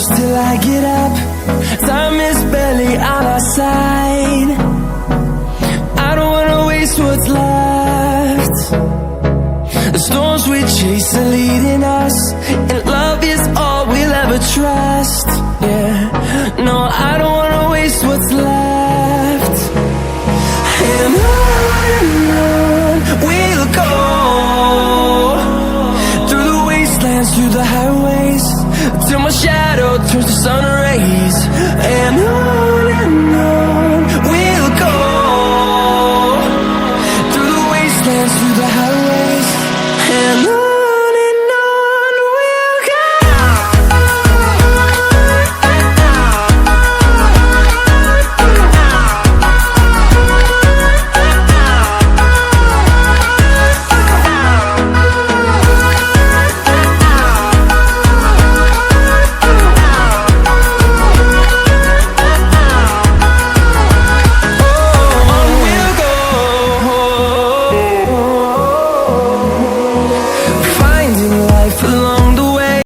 close till I get up. Time is barely on our side. I don't wanna waste what's left. The storms we chase are leading us, and love is all we'll ever trust.